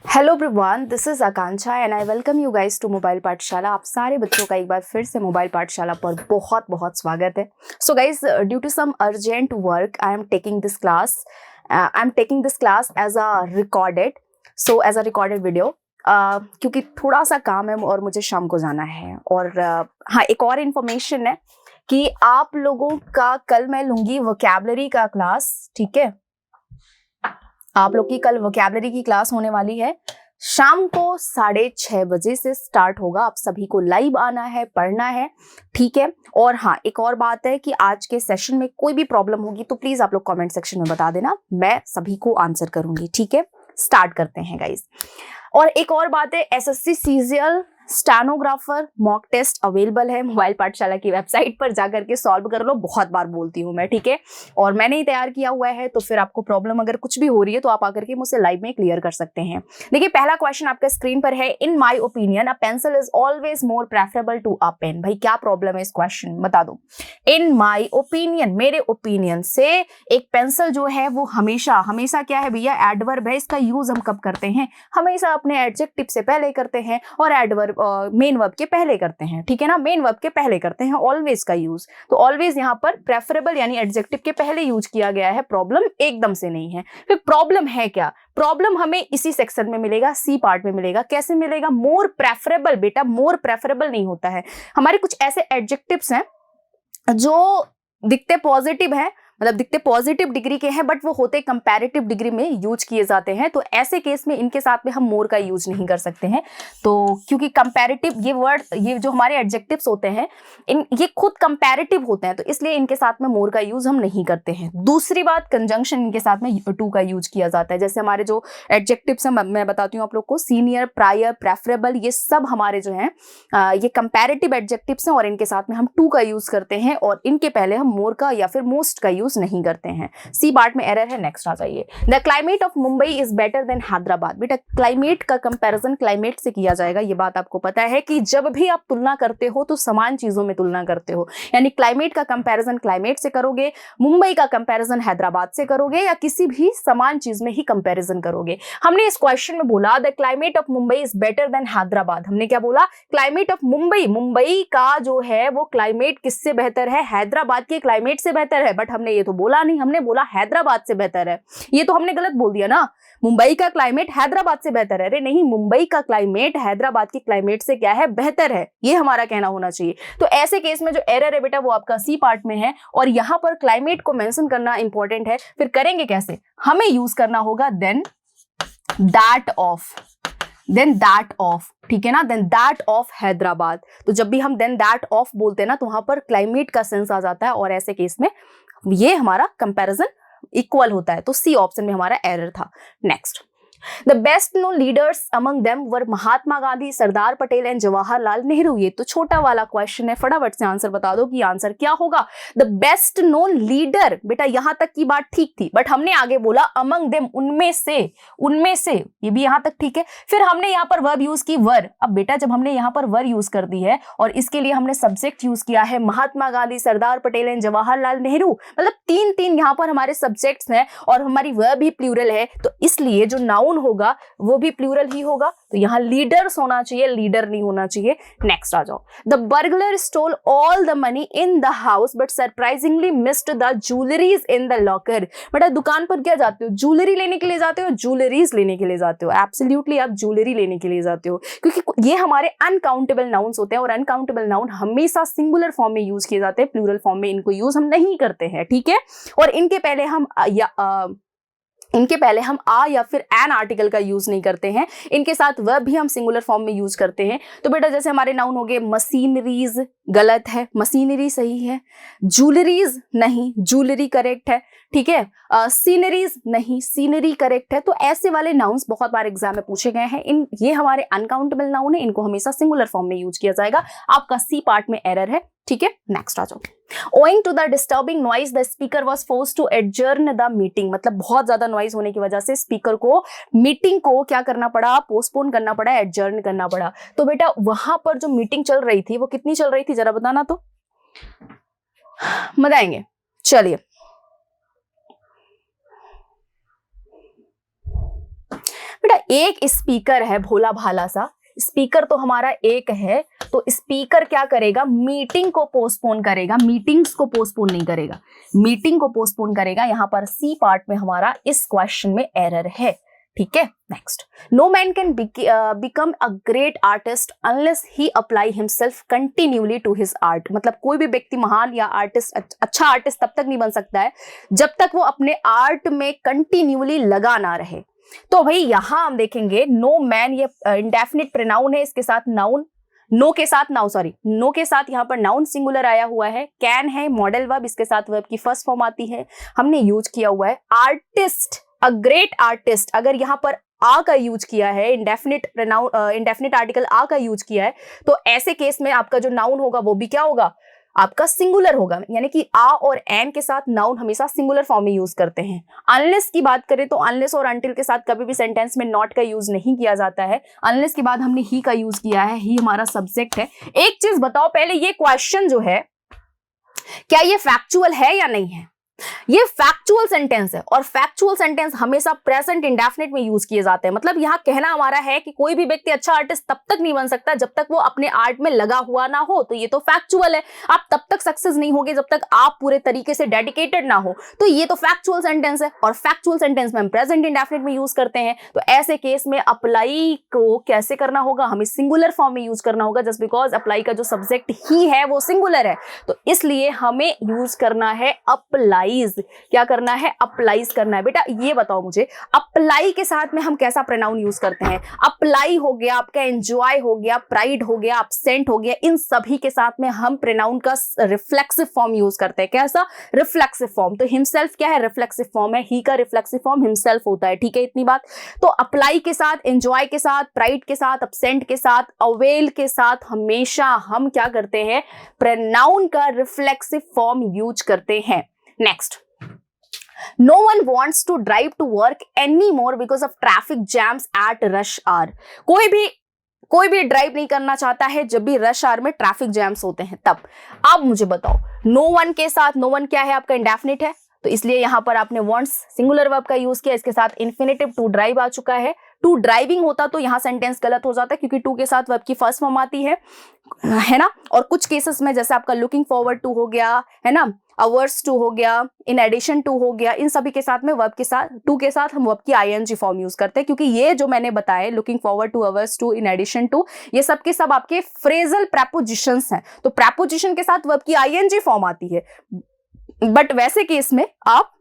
Hello everyone, this is Akanksha and I welcome you guys to Mobile Pathshala. आप सारे बच्चों का एक बार फिर से मोबाइल पाठशाला पर बहुत बहुत स्वागत है। So guys, due to some urgent work I am taking this class as a recorded video, क्योंकि थोड़ा सा काम है और मुझे शाम को जाना है। और हाँ, एक और इन्फॉर्मेशन है कि आप लोगों का कल मैं लूंगी वोकैबुलरी का क्लास। ठीक है, आप लोग की कल वोकैबुलरी की क्लास होने वाली है। शाम को 6:30 बजे से स्टार्ट होगा। आप सभी को लाइव आना है, पढ़ना है। ठीक है। और हाँ, एक और बात है कि आज के सेशन में कोई भी प्रॉब्लम होगी तो प्लीज आप लोग कमेंट सेक्शन में बता देना, मैं सभी को आंसर करूंगी। ठीक है, स्टार्ट करते हैं गाइस। और एक और बात है, SSC CGL stenographer mock test available है। मोबाइल पाठशाला की वेबसाइट पर जाकर के सॉल्व कर लो। बहुत बार बोलती हूँ मैं, ठीक है, और मैंने ही तैयार किया हुआ है, तो फिर आपको प्रॉब्लम अगर कुछ भी हो रही है तो आप आकर के मुझसे लाइव में क्लियर कर सकते हैं। देखिए, पहला क्वेश्चन आपके स्क्रीन पर है। In my opinion a pencil is always more preferable to a pen. भाई क्या प्रॉब्लम है इस क्वेश्चन, बता दो। इन माई ओपिनियन, मेरे ओपिनियन से एक पेंसिल जो है वो हमेशा हमेशा क्या है भैया, एडवर्ब है। इसका यूज हम कब करते हैं? हमेशा अपने एडजेक्टिव से पहले करते हैं और एडवर्ब मेन वर्ब के पहले करते हैं। ठीक है ना, मेन वर्ब के पहले करते हैं ऑलवेज का यूज। तो ऑलवेज यहाँ पर प्रेफरेबल यानी एडजेक्टिव के पहले यूज किया गया है। प्रॉब्लम एकदम से नहीं है। फिर प्रॉब्लम है क्या? प्रॉब्लम हमें इसी सेक्शन में मिलेगा, सी पार्ट में मिलेगा। कैसे मिलेगा? मोर प्रेफरेबल। बेटा, मोर प्रेफरेबल नहीं होता है। हमारे कुछ ऐसे एडजेक्टिव्स हैं जो दिखते पॉजिटिव हैं, मतलब दिखते पॉजिटिव डिग्री के हैं, बट वो होते कंपैरेटिव डिग्री में यूज किए जाते हैं। तो ऐसे केस में इनके साथ में हम मोर का यूज नहीं कर सकते हैं। तो क्योंकि कंपैरेटिव ये वर्ड, ये जो हमारे एडजेक्टिव्स होते हैं, ये खुद कंपैरेटिव होते हैं, तो इसलिए इनके साथ में मोर का यूज हम नहीं करते हैं। दूसरी बात, कंजंक्शन इनके साथ में टू का यूज किया जाता है। जैसे हमारे जो एडजेक्टिव्स हैं, मैं बताती हूँ आप लोग को, सीनियर, प्रायर, प्रेफरेबल, ये सब हमारे जो हैं ये कंपैरेटिव एडजेक्टिव्स हैं और इनके साथ में हम टू का यूज करते हैं और इनके पहले हम मोर का या फिर मोस्ट का यूज नहीं करते हैं। सी पार्ट में एरर है। नेक्स्ट आ जाइए। The climate of Mumbai is better than Hyderabad. बेटा, क्लाइमेट का कंपैरिजन क्लाइमेट से किया जाएगा, ये बात आपको पता है कि जब भी आप तुलना करते हो तो समान चीजों में तुलना करते हो। यानी क्लाइमेट का कंपैरिजन क्लाइमेट से करोगे, मुंबई का कंपैरिजन हैदराबाद से करोगे, या किसी भी समान चीज में ही कंपैरिजन करोगे। हमने इस क्वेश्चन में बोला the climate of Mumbai is better than Hyderabad. हमने क्या बोला? क्लाइमेट ऑफ मुंबई, मुंबई का जो है वो क्लाइमेट किससे बेहतर है? हैदराबाद के क्लाइमेट से बेहतर है। बट हमने ये तो बोला नहीं, हमने बोला हैदराबाद से बेहतर है। ये तो हमने गलत बोल दिया ना। मुंबई का क्लाइमेट हैदराबाद से बेहतर है। अरे नहीं, मुंबई का क्लाइमेट हैदराबाद के क्लाइमेट से क्या है? बेहतर है। ये हमारा कहना होना चाहिए। तो ऐसे केस में जो एरर है बेटा वो आपका सी पार्ट में है और यहां पर क्लाइमेट को मेंशन करना इंपॉर्टेंट है। फिर करेंगे कैसे? हमें यूज करना होगा देन दैट ऑफ, ठीक है ना, देन दैट ऑफ हैदराबाद। तो जब भी हम देन दैट ऑफ बोलते हैं ना, तो वहां पर क्लाइमेट का सेंस आ जाता है और ऐसे केस में ये हमारा कंपैरिजन इक्वल होता है। तो सी ऑप्शन में हमारा एरर था। Next, the best known leaders among them were Mahatma Gandhi, Sardar Patel and Jawaharlal Nehru. ये तो छोटा वाला क्वेश्चन है, फटाफट से आंसर बता दो कि आंसर क्या होगा। द बेस्ट नोन लीडर, बेटा यहां तक की बात ठीक थी, बट हमने आगे बोला अमंग देम, उनमें से, ये भी यहां तक ठीक है। फिर हमने यहां पर वर्ब यूज की वर। अब बेटा जब हमने यहां पर वर यूज कर दी है और इसके लिए हमने सब्जेक्ट यूज किया है महात्मा गांधी, सरदार पटेल एंड जवाहरलाल नेहरू, मतलब तीन तीन यहां पर हमारे सब्जेक्ट्स हैं और हमारी वर्ब भी प्लूरल है, तो इसलिए जो नाउन होगा वो भी प्लूरल ही होगा। तो यहां लीडर्स होना चाहिए, लीडर नहीं होना चाहिए। नेक्स्ट आ जाओ। The burglar stole all the money in the house but surprisingly missed the jewelleries in the locker. बेटा दुकान पर क्या जाते हो? ज्वेलरी लेने के लिए जाते हो, ज्वेलरीज लेने के लिए जाते हो। एब्सोल्युटली आप ज्वेलरी लेने के लिए जाते हो, क्योंकि ये हमारे अनकाउंटेबल नाउन्स होते हैं और अनकाउंटेबल नाउन हमेशा सिंगुलर फॉर्म में यूज किए जाते हैं, प्लूरल फॉर्म में इनको यूज हम नहीं करते हैं। ठीक है, और इनके पहले हम आ या फिर एन आर्टिकल का यूज नहीं करते हैं। इनके साथ वर्ब भी हम सिंगुलर फॉर्म में यूज करते हैं। तो बेटा जैसे हमारे नाउन हो गए मशीनरीज, गलत है, मशीनरी सही है। ज्वेलरीज नहीं, ज्वेलरी करेक्ट है। ठीक है, सीनरीज नहीं, सीनरी करेक्ट है। तो ऐसे वाले नाउन्स बहुत बार एग्जाम में पूछे गए हैं। ये हमारे अनकाउंटेबल नाउन है, इनको हमेशा सिंगुलर फॉर्म में यूज किया जाएगा। आपका सी पार्ट में एरर है। ठीक है, नेक्स्ट आ जाओ। Owing to the disturbing noise, the speaker was forced to adjourn the meeting। मतलब बहुत ज्यादा नॉइज होने की वजह से स्पीकर को मीटिंग को क्या करना पड़ा? पोस्टपोन करना पड़ा, एडजर्न करना पड़ा। तो बेटा वहां पर जो मीटिंग चल रही थी वो कितनी चल रही थी, जरा बताना तो, बताएंगे। चलिए, बेटा एक स्पीकर है भोला भाला सा, स्पीकर तो हमारा एक है, तो स्पीकर क्या करेगा, मीटिंग को पोस्टपोन करेगा, मीटिंग्स को पोस्टपोन नहीं करेगा, मीटिंग को पोस्टपोन करेगा। यहां पर सी पार्ट में हमारा इस क्वेश्चन में एरर है, ठीक है। Next, no man can become a great artist unless he apply himself continuously to his art. मतलब कोई भी व्यक्ति महान या आर्टिस्ट, अच्छा आर्टिस्ट तब तक नहीं बन सकता है जब तक वो अपने आर्ट में कंटिन्यूली लगा ना रहे। तो भाई यहां हम देखेंगे नो मैन, ये इंडेफिनिट प्रोनाउन है, इसके साथ नाउन, नो के साथ नो के साथ यहाँ पर नाउन सिंगुलर आया हुआ है, कैन है मॉडल वर्ब, इसके साथ वर्ब की फर्स्ट फॉर्म आती है, हमने यूज किया हुआ है आर्टिस्ट, अ ग्रेट आर्टिस्ट। अगर यहाँ पर आ का यूज किया है, इंडेफिनिट आर्टिकल आ का यूज किया है, तो ऐसे केस में आपका जो नाउन होगा वो भी क्या होगा, आपका सिंगुलर होगा। यानी कि आ और एन के साथ नाउन हमेशा सिंगुलर फॉर्म में यूज करते हैं। अनलेस की बात करें तो अनलेस और अनटिल के साथ कभी भी सेंटेंस में नॉट का यूज नहीं किया जाता है। अनलेस के बाद हमने ही का यूज किया है, ही हमारा सब्जेक्ट है। एक चीज बताओ पहले, ये क्वेश्चन जो है क्या ये फैक्चुअल है या नहीं है? ये फैक्चुअल सेंटेंस है, और फैक्चुअल सेंटेंस हमेशा प्रेजेंट इंडेफिनिट में यूज किए जाते हैं। मतलब यहां कहना हमारा है कि कोई भी व्यक्ति अच्छा आर्टिस्ट तब तक नहीं बन सकता जब तक वो अपने आर्ट में लगा हुआ ना हो। तो ये तो फैक्चुअल है, आप तब तक सक्सेस नहीं होगे जब तक आप पूरे तरीके से डेडिकेटेड ना हो। तो ये तो फैक्चुअल सेंटेंस है, और फैक्चुअल सेंटेंस में हम प्रेजेंट इंडेफिनिट में यूज करते हैं। तो ऐसे केस में अप्लाई को कैसे करना होगा, हमें सिंगुलर फॉर्म में यूज करना होगा, जस्ट बिकॉज अप्लाई का जो सब्जेक्ट ही है वो सिंगुलर है, तो इसलिए हमें यूज करना है अप्लाई। क्या करना है, अप्लाइज करना है। बेटा ये बताओ मुझे, अप्लाई के साथ में हम कैसा प्रोनाउन यूज करते हैं? अप्लाई हो गया, आपका एंजॉय हो गया, प्राइड हो गया, अपसेंट हो गया, इन सभी के साथ में हम प्रोनाउन का रिफ्लेक्सिव फॉर्म यूज करते हैं। कैसा? Reflexive form. तो हिमसेल्फ क्या है? रिफ्लेक्सिव फॉर्म है। ही का रिफ्लेक्सिव फॉर्म हिमसेल्फ होता है, ठीक है, इतनी बात। तो अप्लाई के साथ, एंजॉय के साथ, प्राइड के साथ, अपसेंट के साथ, अवेल के साथ हमेशा हम क्या करते हैं, प्रोनाउन का रिफ्लेक्सिव फॉर्म यूज करते हैं। Next, no one wants to drive to work anymore because of traffic jams at rush hour। कोई भी ड्राइव नहीं करना चाहता है जब भी रश आवर में ट्रैफिक जैम्स होते हैं तब। अब मुझे बताओ, नो वन के साथ, नो वन क्या है, आपका इंडेफिनिट है, तो इसलिए यहां पर आपने वांट्स सिंगुलर वर्ब का यूज किया, इसके साथ इन्फिनेटिव टू ड्राइव आ चुका है। टू ड्राइविंग होता तो यहां सेंटेंस गलत हो जाता है, क्योंकि टू के साथ वर्ब की फर्स्ट फॉर्म आती है ना। और कुछ केसेस में जैसे आपका लुकिंग फॉरवर्ड टू हो गया, है ना, अवर्स टू हो गया, इन एडिशन टू हो गया, इन सभी के साथ में वर्ब के साथ, टू के साथ हम वर्ब की आईएनजी फॉर्म यूज करते हैं, क्योंकि ये जो मैंने बताए looking forward to, averse to, in addition to, ये सब के सब आपके फ्रेजल प्रेपोजिशंस हैं। तो प्रेपोजिशन के साथ वर्ब की आईएनजी फॉर्म आती है, बट वैसे केस में आप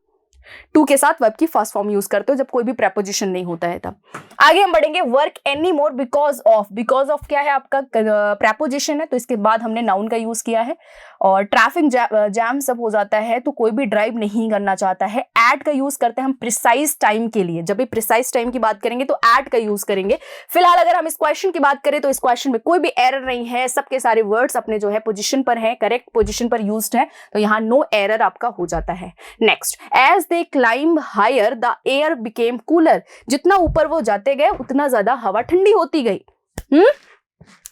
टू के साथ वर्ब की फर्स्ट फॉर्म यूज करते हो जब कोई भी प्रेपोजिशन नहीं होता है तब। आगे हम बढ़ेंगे, work any more because of. Because of क्या है, आपका प्रेपोजिशन है, तो इसके बाद हमने नाउन का यूज किया है। और ट्रैफिक जैम सब हो जाता है तो कोई भी ड्राइव नहीं करना चाहता है, एट का यूज करते हैं हम प्रिसाइज टाइम के लिए। जब भी प्रिसाइज टाइम की बात करेंगे तो एट का यूज करेंगे। फिलहाल अगर हम इस क्वेश्चन की बात करें तो इस क्वेश्चन में कोई भी एरर नहीं है, सबके सारे वर्ड्स अपने जो है पोजीशन पर है, करेक्ट पोजीशन पर यूज्ड है, तो यहाँ नो एरर आपका हो जाता है। Next, as they climb higher the air became cooler. जितना ऊपर वो जाते गए उतना ज्यादा हवा ठंडी होती गई।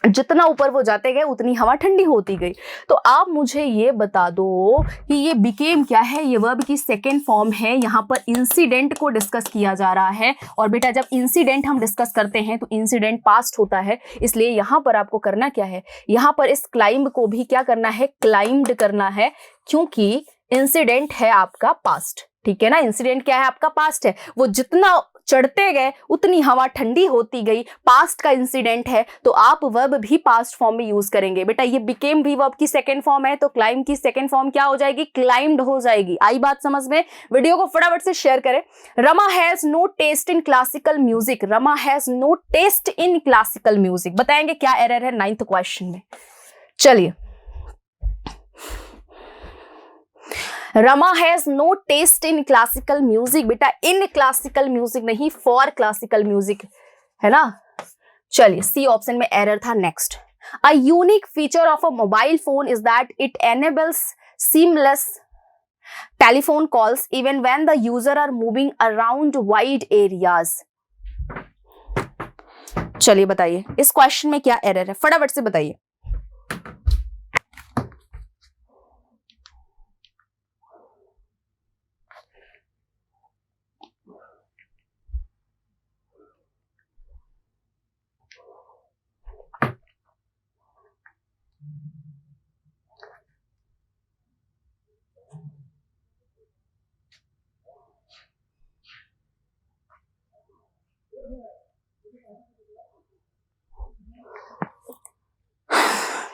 जितना ऊपर वो जाते गए उतनी हवा ठंडी होती गई। तो आप मुझे ये बता दो कि ये बिकेम क्या है, ये वर्ब की सेकेंड फॉर्म है। यहाँ पर इंसिडेंट को डिस्कस किया जा रहा है, और बेटा जब इंसिडेंट हम डिस्कस करते हैं तो इंसिडेंट पास्ट होता है, इसलिए यहाँ पर आपको करना क्या है, यहाँ पर इस क्लाइंब को भी क्या करना है, क्लाइंब्ड करना है, क्योंकि इंसिडेंट है आपका पास्ट, ठीक है ना। इंसिडेंट क्या है, आपका पास्ट है, वो जितना चढ़ते गए उतनी हवा ठंडी होती गई, पास्ट का इंसिडेंट है, तो आप वर्ब भी पास्ट फॉर्म में यूज करेंगे। बेटा ये बिकेम भी वर्ब की सेकंड फॉर्म है, तो क्लाइंब की सेकंड फॉर्म क्या हो जाएगी, क्लाइम्ड हो जाएगी। आई बात समझ में? वीडियो को फटाफट से शेयर करें। Rama has no taste in classical music. Rama has no taste in classical music, बताएंगे क्या एरर है 9th क्वेश्चन में। चलिए, Rama has no taste in classical music. बेटा इन क्लासिकल म्यूजिक नहीं, फॉर क्लासिकल म्यूजिक, है ना। चलिए, सी ऑप्शन में एरर था। Next, a unique feature of a mobile phone is that it enables seamless telephone calls even when the user are moving around wide areas. चलिए बताइए इस question में क्या एरर है, फटाफट से बताइए।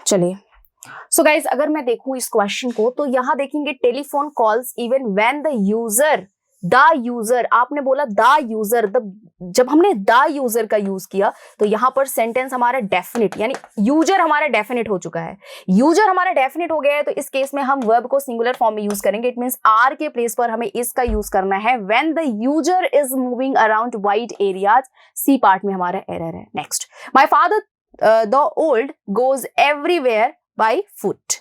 चलिए, सो गाइज अगर मैं देखूं इस क्वेश्चन को तो यहां देखेंगे telephone calls even when the user, आपने बोला द यूजर, जब हमने द यूजर का यूज किया तो यहां पर सेंटेंस हमारा डेफिनिट, यानी यूजर हमारा डेफिनिट हो चुका है। यूजर हमारा डेफिनिट हो गया है तो इस केस में हम वर्ब को सिंगुलर फॉर्म में यूज करेंगे। इट मींस आर के प्लेस पर हमें इसका यूज करना है। When the user is moving around wide areas, C part में हमारा एरर है। Next, my father the old goes everywhere by foot.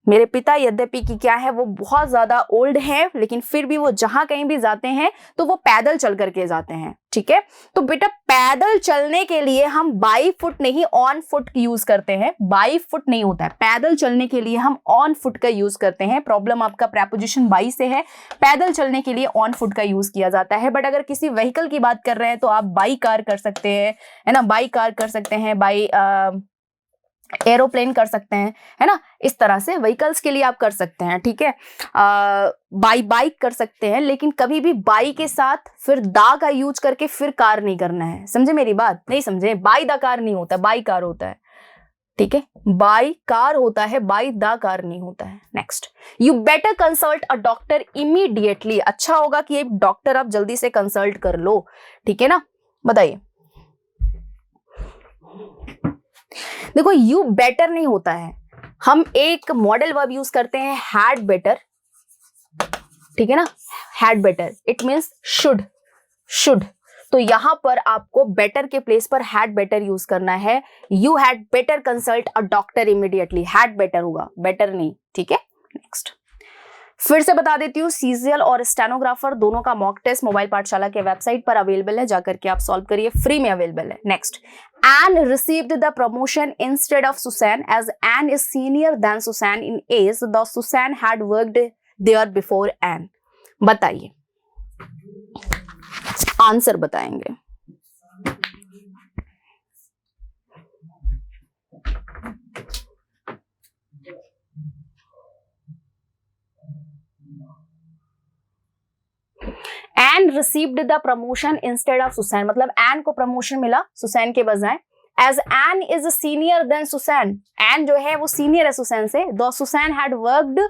मेरे पिता यद्यपि कि क्या है वो बहुत ज्यादा ओल्ड है, लेकिन फिर भी वो जहां कहीं भी जाते हैं तो वो पैदल चल करके जाते हैं। ठीक है, तो बेटा पैदल चलने के लिए हम बाई फुट नहीं ऑन फुट यूज करते हैं। बाई फुट नहीं होता है, पैदल चलने के लिए हम ऑन फुट का यूज करते हैं। प्रॉब्लम आपका प्रेपोजिशन बाई से है, पैदल चलने के लिए ऑन फुट का यूज किया जाता है। बट अगर किसी व्हीकल की बात कर रहे हैं तो आप बाई कार कर सकते हैं, है ना, बाई कार कर सकते हैं, बाई एरोप्लेन कर सकते हैं, है ना। इस तरह से व्हीकल्स के लिए आप कर सकते हैं। ठीक है, बाई बाइक कर सकते हैं, लेकिन कभी भी बाई के साथ फिर दा का यूज करके फिर कार नहीं करना है। समझे मेरी बात? नहीं समझे? बाई दा कार नहीं होता, बाई कार होता है। ठीक है, बाई कार होता है, बाई दा कार नहीं होता है। Next, you better consult a doctor immediately. अच्छा होगा कि एक डॉक्टर आप जल्दी से कंसल्ट कर लो। ठीक है ना, बताइए। देखो, यू बेटर नहीं होता है, हम एक मॉडल वर्ब यूज करते हैं हैड बेटर। ठीक है ना, had better, it means should. तो यहां पर आपको बेटर के प्लेस पर हैड बेटर यूज करना है। You had better consult a doctor immediately, had better होगा, बेटर नहीं। ठीक है, नेक्स्ट, फिर से बता देती हूँ, सीजीएल और स्टेनोग्राफर दोनों का मॉक टेस्ट मोबाइल पाठशाला के वेबसाइट पर अवेलेबल है, जाकर के आप सॉल्व करिए, फ्री में अवेलेबल है। Next, Anne received the promotion instead of Susan as Anne is senior than Susan in age, though Susan had worked there before Anne. बताइए, आंसर बताएंगे। Anne received the promotion instead of Susan, मतलब Anne को promotion मिला Susan के बजाय। As Anne is senior than Susan, Anne जो है वो सीनियर है सुसैन से। Though Susan had worked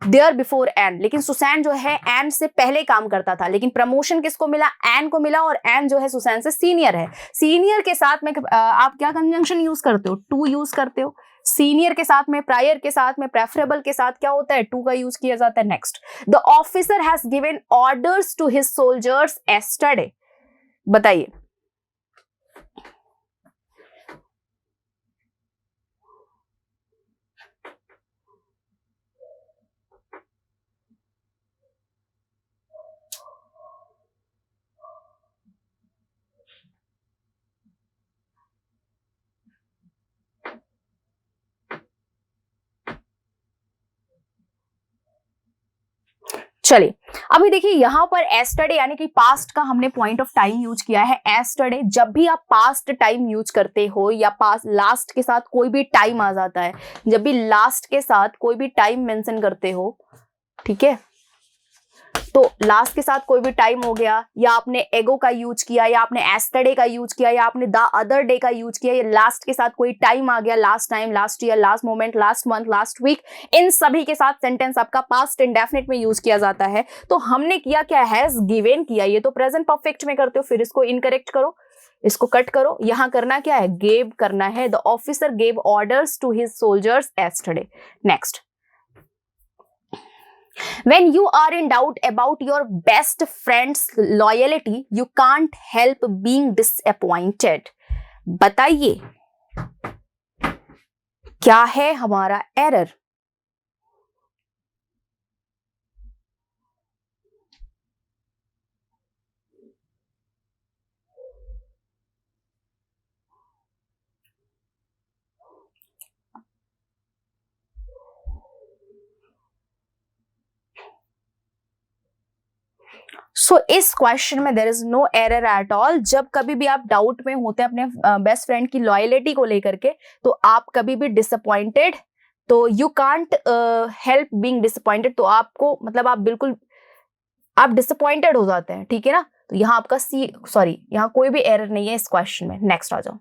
there before Anne, लेकिन सुसैन जो है Anne से पहले काम करता था, लेकिन प्रमोशन किसको मिला? Anne को मिला, और Anne जो है सुसैन से सीनियर है। सीनियर के साथ में आप क्या कंजंक्शन यूज करते हो? टू यूज करते हो। सीनियर के साथ में, प्रायर के साथ में, प्रेफरेबल के साथ क्या होता है? टू का यूज किया जाता है। Next, the officer has given orders to his soldiers yesterday. बताइए, चलिए अभी देखिए यहां पर एस्टरडे यानी कि पास्ट का हमने पॉइंट ऑफ टाइम यूज किया है। एस्टरडे, जब भी आप पास्ट टाइम यूज करते हो या पास्ट लास्ट के साथ कोई भी टाइम आ जाता है, जब भी लास्ट के साथ कोई भी टाइम मेंशन करते हो, ठीक है, तो लास्ट के साथ कोई भी टाइम हो गया, या आपने एगो का यूज किया, या आपने एस्टरडे का यूज किया, या आपने द अदर डे का यूज किया, या लास्ट के साथ कोई टाइम आ गया, last time, last year, last moment, last month, last week, इन सभी के साथ सेंटेंस आपका पास्ट इंडेफिनिट में यूज किया जाता है। तो हमने किया क्या? हैज गिवन किया, ये तो प्रेजेंट परफेक्ट में करते हो, फिर इसको इनकरेक्ट करो, इसको कट करो। यहां करना क्या है? गेव करना है। The officer gave orders to his soldiers yesterday. Next, when you are in doubt about your best friend's loyalty, you can't help being disappointed. बताइए क्या है हमारा एरर? सो इस क्वेश्चन में there is no error at all. जब कभी भी आप डाउट में होते हैं अपने बेस्ट फ्रेंड की लॉयलिटी को लेकर के, तो आप कभी भी डिसअपॉइंटेड, तो you can't help being disappointed, तो आपको मतलब आप डिसअपॉइंटेड हो जाते हैं। ठीक है ना, तो यहाँ आपका यहाँ कोई भी एरर नहीं है इस क्वेश्चन में। नेक्स्ट आ जाओ।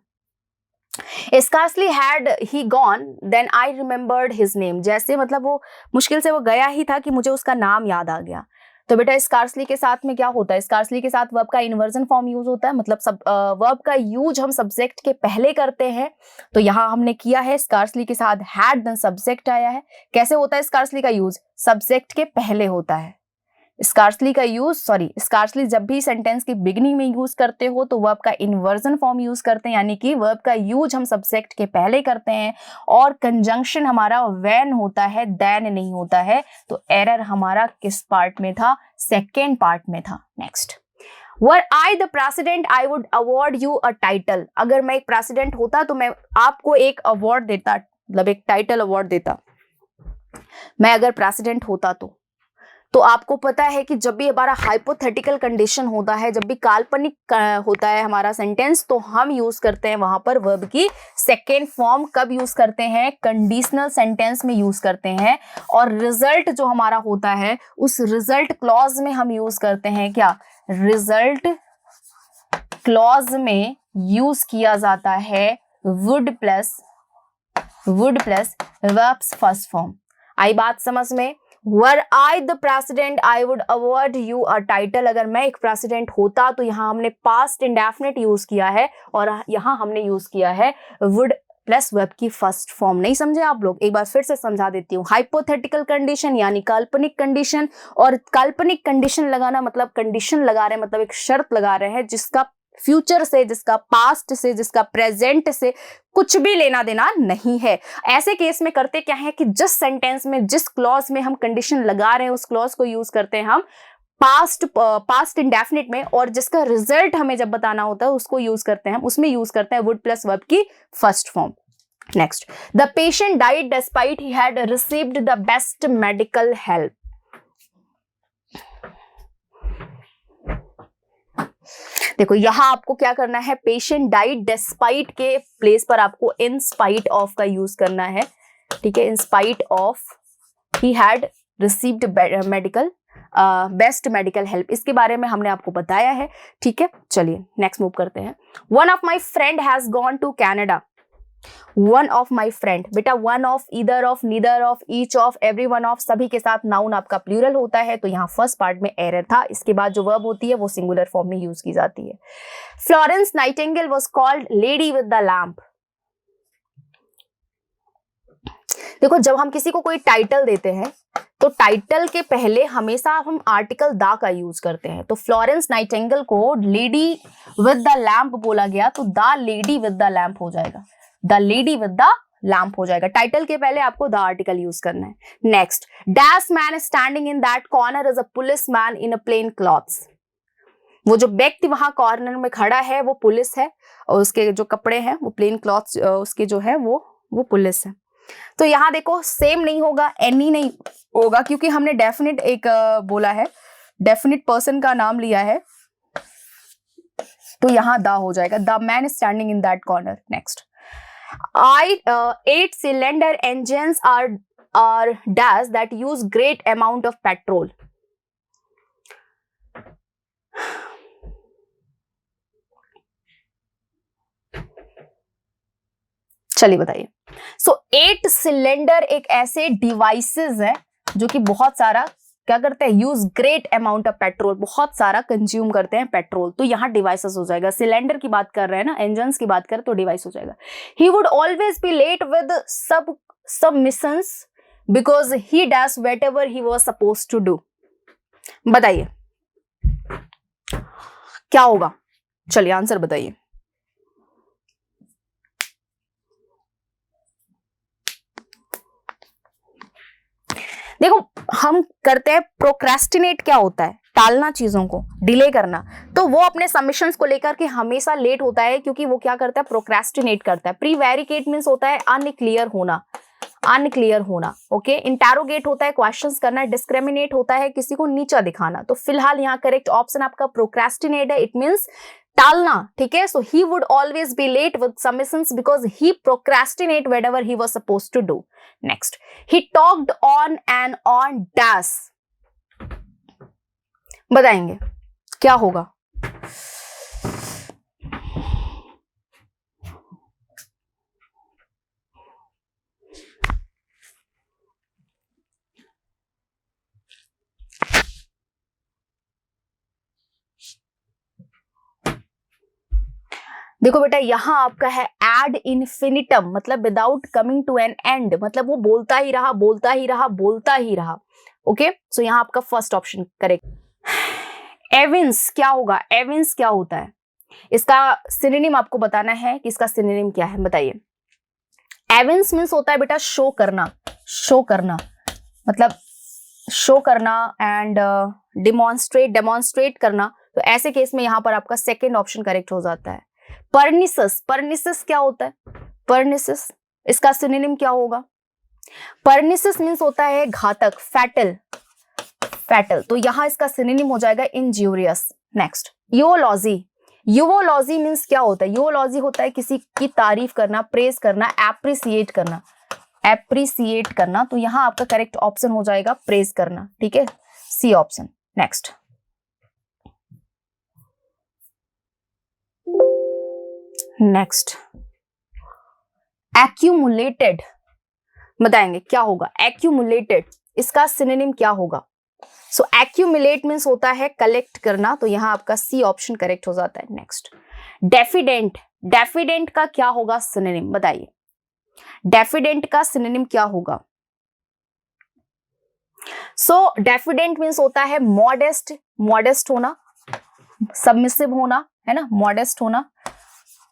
Scarcely had he gone, then I remembered his name. जैसे मतलब वो मुश्किल से वो गया ही था कि मुझे उसका नाम याद आ गया। तो बेटा स्कार्सली के साथ में क्या होता है, स्कार्सली के साथ वर्ब का इन्वर्जन फॉर्म यूज होता है, मतलब सब वर्ब का यूज हम सब्जेक्ट के पहले करते हैं। तो यहाँ हमने किया है, स्कार्सली के साथ हैड देन सब्जेक्ट आया है। कैसे होता है स्कार्सली का यूज, सब्जेक्ट के पहले होता है। स्कार्सली जब भी सेंटेंस की बिगिनिंग में यूज करते हो तो वर्ब का इन्वर्जन फॉर्म यूज करते हैं, यानी कि वर्ब का यूज हम सब्जेक्ट के पहले करते हैं और कंजंक्शन हमारा व्हेन होता है, देन नहीं होता है। तो एरर हमारा किस पार्ट में था, सेकेंड पार्ट में था। Next, were I the president I would award you a title. अगर मैं एक प्रेसिडेंट होता तो मैं आपको एक अवार्ड देता, मतलब एक टाइटल अवार्ड देता। मैं अगर प्रेसिडेंट होता तो आपको पता है कि जब भी हमारा हाइपोथेटिकल कंडीशन होता है, जब भी काल्पनिक होता है हमारा सेंटेंस, तो हम यूज करते हैं वहां पर वर्ब की सेकेंड फॉर्म। कब यूज करते हैं, कंडीशनल सेंटेंस में यूज करते हैं। और रिजल्ट जो हमारा होता है उस रिजल्ट क्लॉज में हम यूज करते हैं क्या, रिजल्ट क्लॉज में यूज किया जाता है would plus verbs first form. आई बात समझ में। Were I the president I would award you a title. अगर मैं एक प्रेसिडेंट होता तो यहाँ हमने पास्ट इंडेफिनिट यूज किया है और यहाँ हमने यूज किया है वुड प्लस वर्ब की फर्स्ट फॉर्म। नहीं समझे आप लोग, एक बार फिर से समझा देती हूँ। हाइपोथेटिकल कंडीशन यानी काल्पनिक कंडीशन, और काल्पनिक कंडीशन लगाना मतलब कंडीशन लगा रहे हैं, मतलब एक शर्त लगा रहे हैं जिसका फ्यूचर से, जिसका पास्ट से, जिसका प्रेजेंट से कुछ भी लेना देना नहीं है। ऐसे केस में करते क्या है कि जिस सेंटेंस में, जिस क्लॉज में हम कंडीशन लगा रहे हैं उस क्लॉज को यूज करते हैं हम पास्ट इंडेफिनिट में, और जिसका रिजल्ट हमें जब बताना होता है उसको यूज करते हैं, उसमें यूज करते हैं वुड प्लस वर्ब की first form. Next, the patient died despite he had received the best medical help. देखो यहां आपको क्या करना है, पेशेंट डाइड डिस्पाइट के प्लेस पर आपको इन स्पाइट ऑफ का यूज करना है। ठीक है, in spite of he had received best medical help, इसके बारे में हमने आपको बताया है। ठीक है, चलिए नेक्स्ट मूव करते हैं। One of my friend has gone to Canada. One of my friend, बेटा one of, either of, neither of, each of, every one of, सभी के साथ नाउन आपका प्लूरल होता है। तो यहाँ फर्स्ट पार्ट में एरर था, इसके बाद जो वर्ब होती है वो सिंगुलर फॉर्म में यूज की जाती है। Florence Nightingale was called lady with the lamp. देखो जब हम किसी को कोई टाइटल देते हैं तो टाइटल के पहले हमेशा हम आर्टिकल द का यूज करते हैं। तो फ्लोरेंस नाइटिंगेल को लेडी विद द लैम्प बोला गया तो the lady with the lamp हो जाएगा, the lady with the lamp हो जाएगा। टाइटल के पहले आपको द आर्टिकल यूज करना है। Next, dash man standing in that corner is a police man in a plane clothes. वो जो व्यक्ति वहां कॉर्नर में खड़ा है वो पुलिस है, और उसके जो कपड़े हैं वो प्लेन क्लॉथ्स उसके जो है वो पुलिस है। तो यहाँ देखो सेम नहीं होगा, एनी नहीं होगा, क्योंकि हमने डेफिनेट एक बोला है, डेफिनेट पर्सन का नाम लिया है, तो यहाँ द हो जाएगा, the man standing in that corner. Next, 8 cylinder engines are dash that use great amount of petrol. चलिए बताइए। सो 8 सिलेंडर एक ऐसे डिवाइसेस है जो कि बहुत सारा क्या करते हैं, use great amount of petrol, बहुत सारा कंज्यूम करते हैं पेट्रोल। तो यहाँ डिवाइसेस हो जाएगा, सिलेंडर की बात कर रहे हैं ना, इंजन्स की बात करें तो डिवाइस हो जाएगा। He would always be late with submissions because he dash whatever he was supposed to do. बताइए क्या होगा, चलिए आंसर बताइए। देखो हम करते हैं प्रोक्रेस्टिनेट, क्या होता है, टालना, चीजों को डिले करना। तो वो अपने सबमिशंस को लेकर के हमेशा लेट होता है, क्योंकि वो क्या करता है, प्रोक्रेस्टिनेट करता है। प्रीवेरिकेट मींस होता है अनक्लियर होना, अनक्लियर होना। ओके, इंटरोगेट होता है क्वेश्चंस करना, डिस्क्रिमिनेट होता है किसी को नीचा दिखाना। तो फिलहाल यहाँ करेक्ट ऑप्शन आपका प्रोक्रेस्टिनेट है, इट मींस टालना। ठीक है, so he would always be late with submissions because he procrastinate whatever he was supposed to do. Next, he talked on and on dash। बताएंगे क्या होगा। देखो बेटा, यहाँ आपका है एड इन्फिनिटम, मतलब without coming to an end, मतलब वो बोलता ही रहा बोलता ही रहा बोलता ही रहा। ओके, सो यहाँ आपका फर्स्ट ऑप्शन करेक्ट। एविंस क्या होगा? एविंस क्या होता है? इसका सिनोनिम आपको बताना है कि इसका सिनोनिम क्या है, बताइए। एविंस मीन्स होता है बेटा शो करना, शो करना, मतलब शो करना एंड डेमोन्स्ट्रेट करना। तो ऐसे केस में यहाँ पर आपका सेकेंड ऑप्शन करेक्ट हो जाता है। परनिसस, परनिसस क्या होता है? परनिसस, इसका सिनोनिम क्या होगा? परनिसस मीन्स होता है घातक, फैटल, फैटल। तो यहां इसका सिनोनिम हो जाएगा इंज्यूरियस। नेक्स्ट, यूओलॉजी। यूओलॉजी मीन्स क्या होता है? यूओलॉजी होता है किसी की तारीफ करना, प्रेज करना, एप्रिसिएट करना, एप्रिसिएट करना। तो यहां आपका करेक्ट ऑप्शन हो जाएगा प्रेज करना, ठीक है, C option. Next, next accumulated, बताएंगे क्या होगा? एक्यूमुलेटेड, इसका सिनोनिम क्या होगा? सो एक्यूमुलेट मीन्स होता है कलेक्ट करना। तो यहां आपका सी ऑप्शन करेक्ट हो जाता है। नेक्स्ट, डेफिडेंट, डेफिडेंट का क्या होगा सिनोनिम, बताइए। डेफिडेंट का सिनोनिम क्या होगा? सो डेफिडेंट मीन्स होता है मॉडेस्ट, मॉडेस्ट होना, सबमिसिव होना, है ना, मॉडेस्ट होना।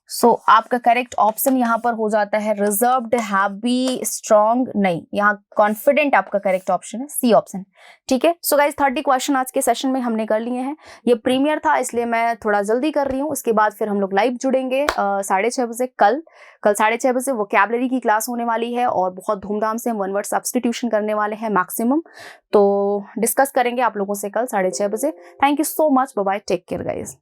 सो आपका करेक्ट ऑप्शन यहां पर हो जाता है रिजर्व्ड, हैवी, स्ट्रॉन्ग, नहीं, यहाँ कॉन्फिडेंट आपका करेक्ट ऑप्शन है, सी ऑप्शन, ठीक है। सो गाइस 30 क्वेश्चन आज के सेशन में हमने कर लिए हैं। ये प्रीमियर था इसलिए मैं थोड़ा जल्दी कर रही हूँ। इसके बाद फिर हम लोग लाइव जुड़ेंगे 6:30 बजे, कल 6:30 बजे वोकैबुलरी की क्लास होने वाली है और बहुत धूमधाम से हम वन वर्ड सब्स्टिट्यूशन करने वाले हैं मैक्सिमम। तो डिस्कस करेंगे आप लोगों से कल 6:30 बजे। Thank you so much, bye bye, take care guys.